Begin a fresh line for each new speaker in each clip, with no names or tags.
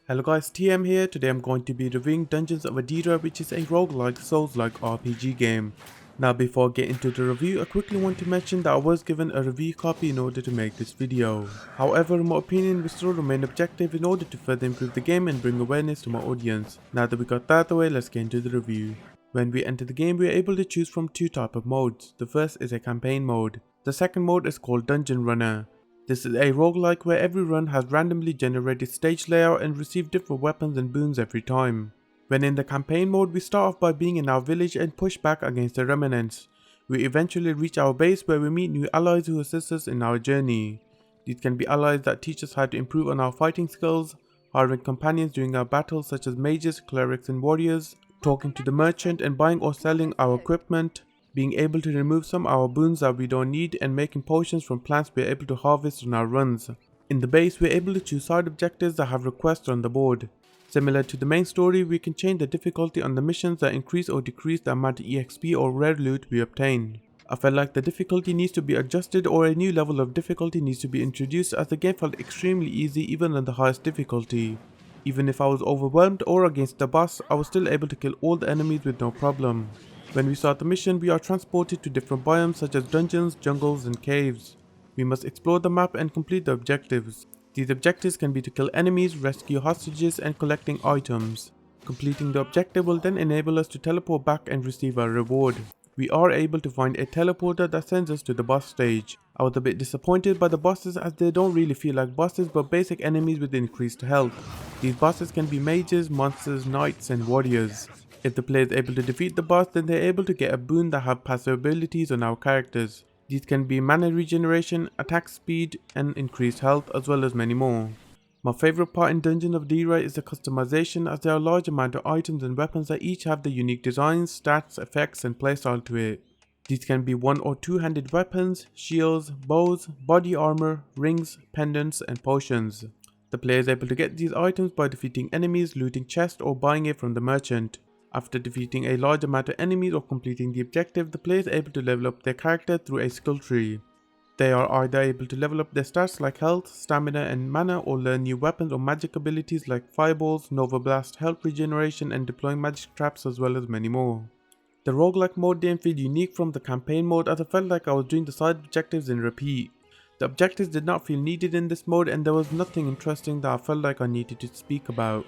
Hello guys, TM here. Today I'm going to be reviewing Dungeons of Edera, which is a roguelike Souls-like RPG game. Now before I get into the review, I quickly want to mention that I was given a review copy in order to make this video. However, in my opinion, we still remain objective in order to further improve the game and bring awareness to my audience. Now that we got that out of the way, let's get into the review. When we enter the game, we are able to choose from two types of modes. The first is a campaign mode. The second mode is called Dungeon Runner. This is a roguelike where every run has randomly generated stage layout and receive different weapons and boons every time. When in the campaign mode, we start off by being in our village and push back against the remnants. We eventually reach our base where we meet new allies who assist us in our journey. These can be allies that teach us how to improve on our fighting skills, hiring companions during our battles such as mages, clerics and warriors, talking to the merchant and buying or selling our equipment, being able to remove some of our boons that we don't need, and making potions from plants we are able to harvest on our runs. In the base, we are able to choose side objectives that have requests on the board. Similar to the main story, we can change the difficulty on the missions that increase or decrease the amount of EXP or rare loot we obtain. I felt like the difficulty needs to be adjusted or a new level of difficulty needs to be introduced, as the game felt extremely easy even on the highest difficulty. Even if I was overwhelmed or against the boss, I was still able to kill all the enemies with no problem. When we start the mission, we are transported to different biomes such as dungeons, jungles and caves. We must explore the map and complete the objectives. These objectives can be to kill enemies, rescue hostages and collecting items. Completing the objective will then enable us to teleport back and receive our reward. We are able to find a teleporter that sends us to the boss stage. I was a bit disappointed by the bosses as they don't really feel like bosses but basic enemies with increased health. These bosses can be mages, monsters, knights and warriors. If the player is able to defeat the boss, then they are able to get a boon that have passive abilities on our characters. These can be mana regeneration, attack speed and increased health, as well as many more. My favourite part in Dungeons of Edera is the customization, as there are a large amount of items and weapons that each have the unique designs, stats, effects and playstyle to it. These can be one or two-handed weapons, shields, bows, body armor, rings, pendants and potions. The player is able to get these items by defeating enemies, looting chests or buying it from the merchant. After defeating a large amount of enemies or completing the objective, the player is able to level up their character through a skill tree. They are either able to level up their stats like health, stamina and mana, or learn new weapons or magic abilities like fireballs, nova blast, health regeneration and deploying magic traps, as well as many more. The roguelike mode didn't feel unique from the campaign mode, as I felt like I was doing the side objectives in repeat. The objectives did not feel needed in this mode and there was nothing interesting that I felt like I needed to speak about.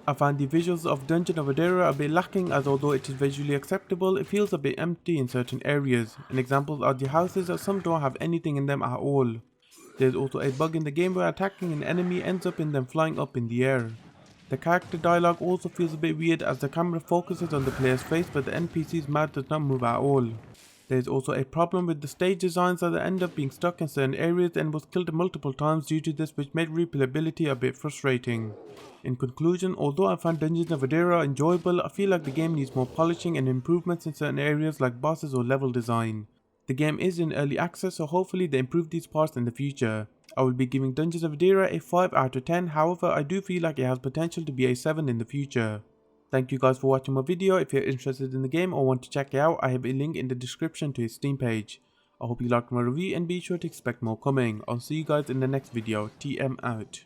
I found the visuals of Dungeons of Edera a bit lacking, as although it is visually acceptable, it feels a bit empty in certain areas, and examples are the houses, as some don't have anything in them at all. There is also a bug in the game where attacking an enemy ends up in them flying up in the air. The character dialogue also feels a bit weird, as the camera focuses on the player's face but the NPC's mouth does not move at all. There is also a problem with the stage designs, as they end up being stuck in certain areas and was killed multiple times due to this, which made replayability a bit frustrating. In conclusion, although I found Dungeons of Edera enjoyable, I feel like the game needs more polishing and improvements in certain areas like bosses or level design. The game is in early access, so hopefully they improve these parts in the future. I will be giving Dungeons of Edera a 5 out of 10, however I do feel like it has potential to be a 7 in the future. Thank you guys for watching my video. If you're interested in the game or want to check it out, I have a link in the description to its Steam page. I hope you liked my review and be sure to expect more coming. I'll see you guys in the next video. TM out.